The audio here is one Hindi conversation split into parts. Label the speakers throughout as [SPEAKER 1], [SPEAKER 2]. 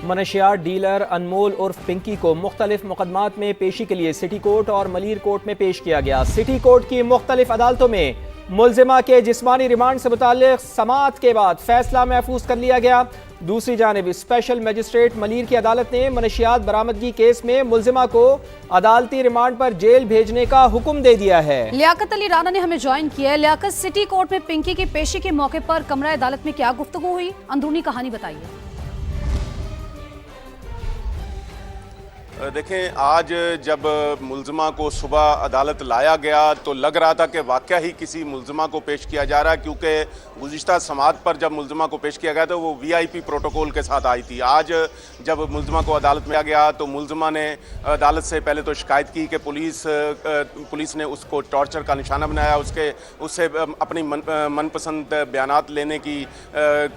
[SPEAKER 1] मनशियात डीलर अनमोल उर्फ पिंकी को मुख्तलिफ मुकदमात में पेशी के लिए सिटी कोर्ट और मलीर कोर्ट में पेश किया गया। सिटी कोर्ट की मुख्तलिफ अदालतों में मुल्जिमा के जिस्मानी रिमांड से मुताल्लिक समाअत के बाद फैसला महफूज कर लिया गया। दूसरी जानिब स्पेशल मजिस्ट्रेट मलीर की अदालत ने मनशियात बरामदगी केस में मुल्जिमा को अदालती रिमांड पर जेल भेजने का हुक्म दे दिया है।
[SPEAKER 2] लियाकत अली राना ने हमें ज्वाइन किया है। लियाकत, सिटी कोर्ट में पिंकी की पेशी के मौके पर कमरा अदालत में क्या गुफ्तगू हुई, अंदरूनी कहानी बताइए।
[SPEAKER 3] देखें, आज जब मुल्ज़िमा को सुबह अदालत लाया गया तो लग रहा था कि वाक़या ही किसी मुल्ज़िमा को पेश किया जा रहा है, क्योंकि गुज़िश्ता समाअत पर जब मुल्ज़िमा को पेश किया गया तो वो VIP प्रोटोकॉल के साथ आई थी। आज जब मुल्ज़िमा को अदालत में आ गया तो मुल्ज़िमा ने अदालत से पहले तो शिकायत की कि पुलिस ने उसको टॉर्चर का निशाना बनाया, उससे अपनी मनपसंद बयानात लेने की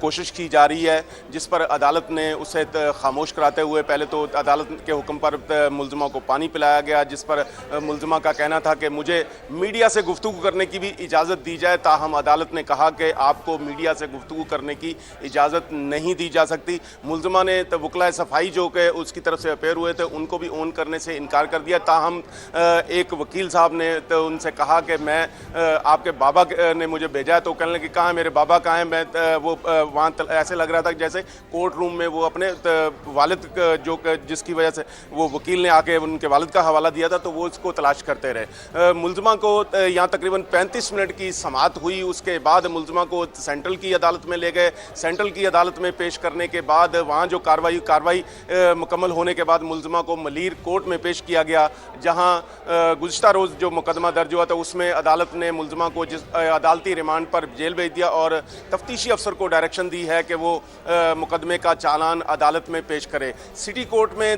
[SPEAKER 3] कोशिश की जा रही है, जिस पर अदालत ने उसे खामोश कराते हुए पहले तो अदालत के हुक्म पर मुल्ज़िमा को पानी पिलाया गया, जिस पर मुल्ज़िमा का कहना था कि मुझे मीडिया से गुफ्तगू करने की भी इजाज़त दी जाए। ताहम अदालत ने कहा कि आपको मीडिया से गुफ्तगू करने की इजाज़त नहीं दी जा सकती। मुल्ज़िमा ने तो वकला सफाई जो कि उसकी तरफ से अपेयर हुए थे उनको भी ऑन करने से इनकार कर दिया। ताहम एक वकील साहब ने तो उनसे कहा कि मैं आपके बाबा ने मुझे भेजा है, तो कहने लगे कहाँ है मेरे बाबा, कहाँ है। मैं वो वहाँ ऐसे लग रहा था जैसे कोर्ट रूम में वो अपने वालिद जो जिसकी वजह से वो वकील ने आके उनके वालिद का हवाला दिया था तो वो इसको तलाश करते रहे। मुल्ज़िमा को यहाँ तकरीबन 35 मिनट की समाअत हुई। उसके बाद मुल्ज़िमा को सेंट्रल की अदालत में ले गए। सेंट्रल की अदालत में पेश करने के बाद वहाँ जो कार्रवाई मुकम्मल होने के बाद मुल्ज़िमा को मलीर कोर्ट में पेश किया गया, जहाँ गुज़िश्ता रोज़ जो मुकदमा दर्ज हुआ था उसमें अदालत ने मुल्ज़िमा को अदालती रिमांड पर जेल भेज दिया और तफ्तीशी अफसर को डायरेक्शन दी है कि वो मुकदमे का चालान अदालत में पेश करे। सिटी कोर्ट में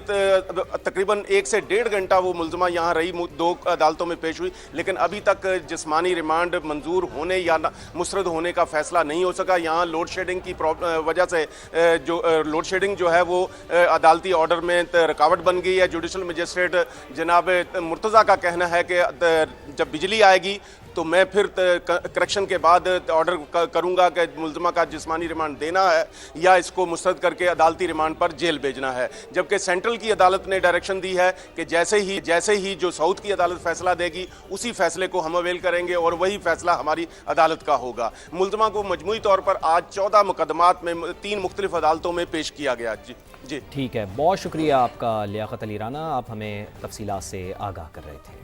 [SPEAKER 3] तकरीबन 1 से 1.5 घंटा वो मुल्ज़िमा यहाँ रही, 2 अदालतों में पेश हुई, लेकिन अभी तक जिस्मानी रिमांड मंजूर होने या मुस्तरद होने का फैसला नहीं हो सका। यहाँ लोड शेडिंग की वजह से जो लोड शेडिंग जो है वो अदालती ऑर्डर में रुकावट बन गई है। जुडिशल मजिस्ट्रेट जनाब मुर्तज़ा का कहना है कि जब बिजली आएगी तो मैं फिर करेक्शन के बाद ऑर्डर करूंगा कि मुल्ज़िमा का जिस्मानी रिमांड देना है या इसको मुस्तरद करके अदालती रिमांड पर जेल भेजना है। जबकि सेंट्रल की अदालत ने डायरेक्शन दी है कि जैसे ही जो साउथ की अदालत फैसला देगी उसी फैसले को हम अवेल करेंगे और वही फैसला हमारी अदालत का होगा। मुल्ज़िमा को मजमूई तौर पर आज 14 मुकदमात में 3 मुख्तलिफ अदालतों में पेश किया गया। जी
[SPEAKER 1] ठीक है, बहुत शुक्रिया आपका लियाकत अली राना, आप हमें तफसीलात से आगाह कर रहे थे।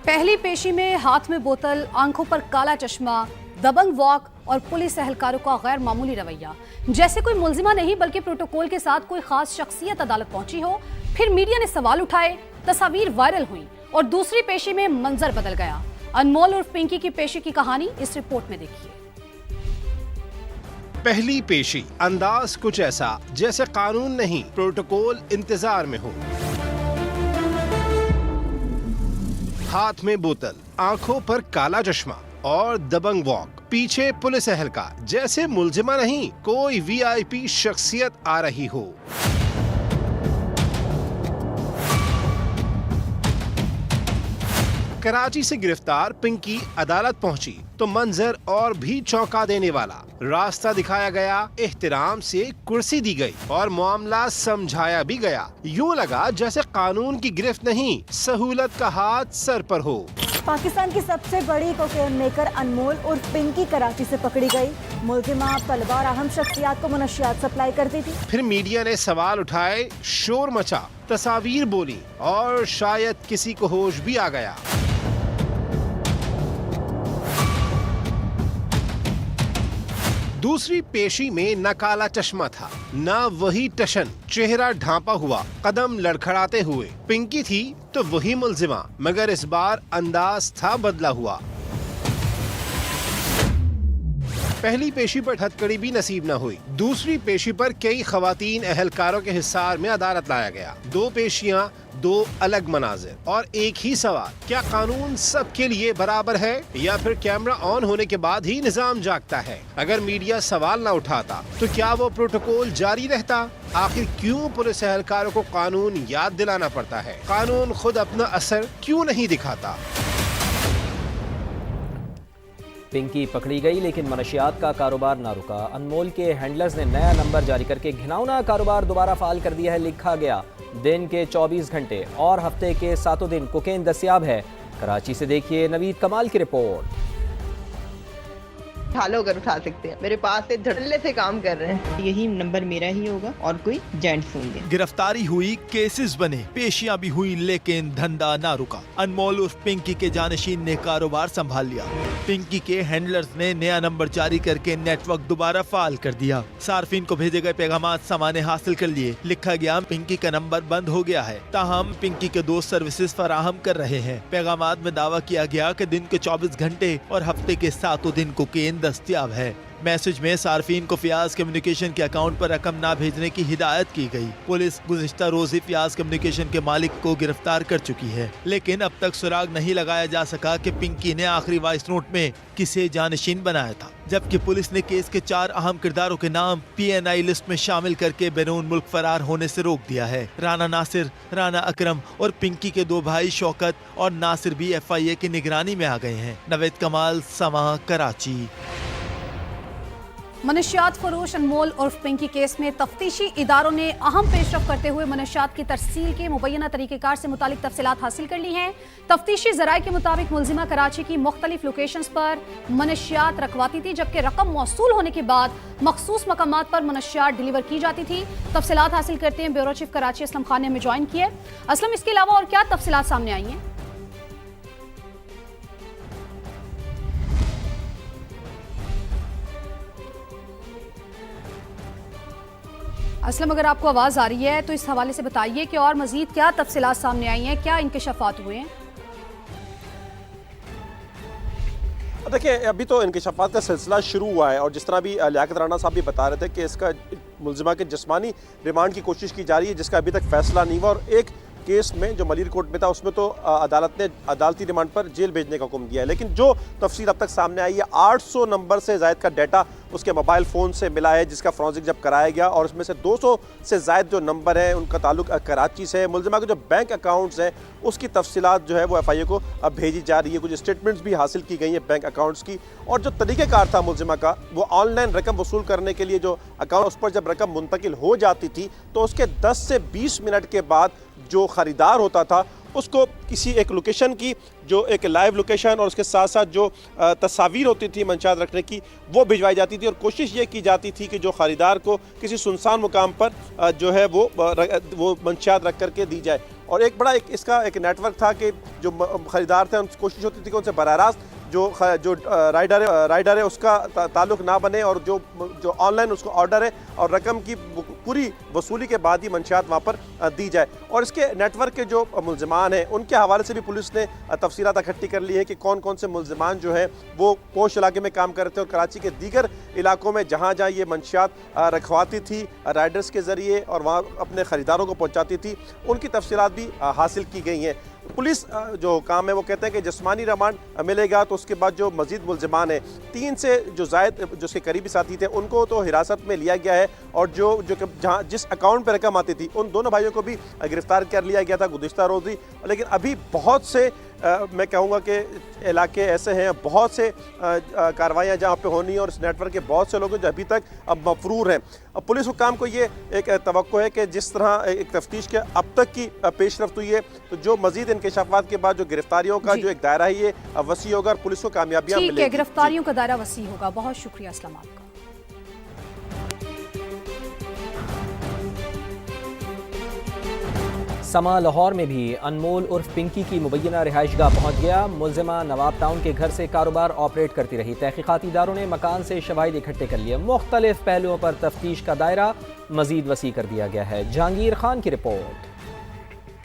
[SPEAKER 2] पहली पेशी में हाथ में बोतल, आंखों पर काला चश्मा, दबंग वॉक और पुलिस एहलकारों का गैर मामूली रवैया, जैसे कोई मुल्जिमा नहीं बल्कि प्रोटोकॉल के साथ कोई खास शख्सियत अदालत पहुंची हो। फिर मीडिया ने सवाल उठाए, तस्वीर वायरल हुई और दूसरी पेशी में मंजर बदल गया। अनमोल उर्फ पिंकी की पेशी की कहानी इस रिपोर्ट में देखिए।
[SPEAKER 4] पहली पेशी अंदाज कुछ ऐसा जैसे कानून नहीं प्रोटोकॉल इंतजार में हो। हाथ में बोतल, आंखों पर काला चश्मा और दबंग वॉक, पीछे पुलिस एहलकार, जैसे मुल्जिमा नहीं कोई VIP शख्सियत आ रही हो। कराची से गिरफ्तार पिंकी अदालत पहुंची तो मंजर और भी चौंका देने वाला। रास्ता दिखाया गया, एहतराम से कुर्सी दी गई और मामला समझाया भी गया। यूं लगा जैसे कानून की गिरफ्त नहीं, सहूलत का हाथ सर पर हो।
[SPEAKER 5] पाकिस्तान की सबसे बड़ी कोकेन मेकर अनमोल उर्फ पिंकी कराची से पकड़ी गई। मुल्जिमा तलबा और अहम शख्सियात को मनशियात सप्लाई करती थी।
[SPEAKER 4] फिर मीडिया ने सवाल उठाए, शोर मचा, तस्वीर बोली और शायद किसी को होश भी आ गया। दूसरी पेशी में न काला चश्मा था, न वही टशन, चेहरा ढांपा हुआ, कदम लड़खड़ाते हुए। पिंकी थी तो वही मुल्जिमा, मगर इस बार अंदाज था बदला हुआ। पहली पेशी पर हथकड़ी भी नसीब न हुई। दूसरी पेशी पर कई खवातीन एहलकारों के हिसार में अदालत लाया गया। 2 पेशियां, 2 अलग मनाजिर और एक ही सवाल, क्या कानून सबके लिए बराबर है या फिर कैमरा ऑन होने के बाद ही निजाम जागता है? अगर मीडिया सवाल न उठाता तो क्या वो प्रोटोकॉल जारी रहता? आखिर क्यों पुलिस एहलकारों को कानून याद दिलाना पड़ता है? कानून खुद अपना असर क्यों नहीं दिखाता?
[SPEAKER 1] पिंकी पकड़ी गई लेकिन मनशियात का कारोबार ना रुका। अनमोल के हैंडलर्स ने नया नंबर जारी करके घिनौना कारोबार दोबारा फाल कर दिया है। लिखा गया दिन के 24 घंटे और हफ्ते के 7 दिन कोकेन दस्तयाब है। कराची से देखिए नवीद कमाल की रिपोर्ट।
[SPEAKER 6] उठा लो अगर उठा सकते हैं, मेरे पास से धड़ल्ले से काम कर रहे हैं। यही नंबर मेरा ही होगा और कोई जेंट्स होंगे।
[SPEAKER 7] गिरफ्तारी हुई, केसेस बने, पेशियां भी हुई, लेकिन धंधा ना रुका। अनमोल उर्फ पिंकी के जानशीन ने कारोबार संभाल लिया। पिंकी के हैंडलर्स ने नया नंबर जारी करके नेटवर्क दोबारा फाल कर दिया। सार्फिन को भेजे गए पैगाम सामाने हासिल कर लिए। लिखा गया पिंकी का नंबर बंद हो गया है, ताहम पिंकी के दोस्त सर्विसेज फराहम कर रहे हैं। पैगामात में दावा किया गया कि दिन के 24 घंटे और हफ्ते के 7 दिन कोकेन दस्तयाब है। मैसेज में सार्फिन को फियाज कम्युनिकेशन के अकाउंट पर रकम ना भेजने की हिदायत की गई। पुलिस गुज़िश्ता रोज ही फियाज कम्युनिकेशन के मालिक को गिरफ्तार कर चुकी है, लेकिन अब तक सुराग नहीं लगाया जा सका कि पिंकी ने आखिरी वॉइस नोट में किसे जानशीन बनाया था। जबकि पुलिस ने केस के 4 अहम किरदारों के नाम PNI लिस्ट में शामिल करके बैरून मुल्क फरार होने से रोक दिया है। राना नासिर, राना अकरम और पिंकी के 2 भाई शौकत और नासिर भी FIA की निगरानी में आ गए हैं। नवीद कमाल, समा, कराची।
[SPEAKER 2] मनशियात फरोश अनमोल उर्फ पिंकी केस में तफ्तीशी इदारों ने अहम पेशरफ करते हुए मनशियात की तरसील के मुबैना तरीक़ेकार से मुतालिक तफसीलात हासिल कर ली हैं। तफ्तीशी ज़राए के मुताबिक मुलजिमा कराची की मुख्तलिफ लोकेशंस पर मनशियात रखवाती थी, जबकि रकम मौसूल होने के बाद मखसूस मकामात पर मनशियात डिलीवर की जाती थी। तफसीलात हासिल करते हैं ब्यूरो चीफ कराची असलम खान ने हमें ज्वाइन किया। असलम, इसके अलावा और क्या तफसीलात सामने आई हैं? असलम, अगर आपको आवाज़ आ रही है तो इस हवाले से बताइए कि और मज़ीद क्या तफसीलात सामने आई हैं, क्या इंकशाफात हुए हैं?
[SPEAKER 8] देखिए, अभी तो इंकशाफात का सिलसिला शुरू हुआ है और जिस तरह भी लियाकत राणा साहब भी बता रहे थे कि इसका मुलजिमा के जिस्मानी रिमांड की कोशिश की जा रही है, जिसका अभी तक फैसला नहीं हुआ। और एक केस में जो मलीर कोर्ट में था उसमें तो अदालत ने अदालती रिमांड पर जेल भेजने का हुक्म दिया है, लेकिन जो तफसील अब तक सामने आई है 800 नंबर से ज़ायद का डाटा उसके मोबाइल फ़ोन से मिला है, जिसका फोरेंसिक जब कराया गया और उसमें से 200 से ज़ायद जो नंबर हैं उनका ताल्लुक कराची से है। मुलजिमा के जो बैंक अकाउंट्स हैं उसकी तफसीलात जो है वो FIA को अब भेजी जा रही है। कुछ स्टेटमेंट्स भी हासिल की गई हैं बैंक अकाउंट्स की, और जो तरीक़ेकार था मुलजिमा का वो ऑनलाइन रकम वसूल करने के लिए जो अकाउंट उस पर जब रकम मुंतकिल हो जाती थी तो उसके 10 से 20 मिनट के बाद जो ख़रीदार होता था उसको किसी एक लोकेशन की जो एक लाइव लोकेशन और उसके साथ साथ जो तस्वीर होती थी मंशियात रखने की वो भिजवाई जाती थी, और कोशिश ये की जाती थी कि जो ख़रीदार को किसी सुनसान मुकाम पर जो है वो मंशियात रख करके दी जाए। और एक बड़ा इसका एक नेटवर्क था कि जो ख़रीदार थे उनकी कोशिश होती थी कि उनसे बराह रास्त जो राइडर है उसका ताल्लुक ना बने, और जो ऑनलाइन उसको ऑर्डर है और रकम की पूरी वसूली के बाद ही मंशियात वहाँ पर दी जाए। और इसके नेटवर्क के जो मुलजिमान हैं उनके हवाले से भी पुलिस ने तफसीलात इकट्ठी कर ली है कि कौन कौन से मुलजिमान जो है वो पोश इलाके में काम कर रहे थे और कराची के दीगर इलाकों में जहाँ जहाँ ये मंशियात रखवाती थी राइडर्स के ज़रिए और वहाँ अपने ख़रीदारों को पहुँचाती थी, उनकी तफसीलात भी हासिल की गई हैं। पुलिस जो काम है वो कहते हैं कि जिस्मानी रिमांड मिलेगा तो उसके बाद जो मजीद मुलजिमान है 3 से जो ज़ायद जो उसके करीबी साथी थे उनको तो हिरासत में लिया गया है, और जो जहाँ जिस अकाउंट पर रकम आती थी उन दोनों भाइयों को भी गिरफ्तार कर लिया गया था गुज़िश्ता रोज़ ही। लेकिन अभी बहुत से मैं कहूँगा कि इलाके ऐसे हैं, बहुत से कार्रवाइयाँ जहाँ पे होनी है और इस नेटवर्क के बहुत से लोग जो अभी तक अब मफरूर हैं। अब पुलिस हुकाम को ये एक तवक्को है कि जिस तरह एक तफ्तीश के अब तक की पेशरफ्त हुई है तो जो मजीद इंकशाफात के बाद जो गिरफ्तारियों का जो एक दायरा है ये वसी होगा और पुलिस को कामयाबियाँ मिलेंगी।
[SPEAKER 2] गिरफ्तारियों का दायरा वसी होगा। बहुत शुक्रिया असलम आपका।
[SPEAKER 1] समा लाहौर में भी अनमोल उर्फ पिंकी की मुबैना रिहाइशगाह पहुंच गया। मुलजिमा नवाब टाउन के घर से कारोबार ऑपरेट करती रही। तहकीकाती इदारों ने मकान से शवाहिद इकट्ठे कर लिए। मुख्तलिफ पहलुओं पर तफ्तीश का दायरा मजीद वसी कर दिया गया है। जहांगीर खान की रिपोर्ट।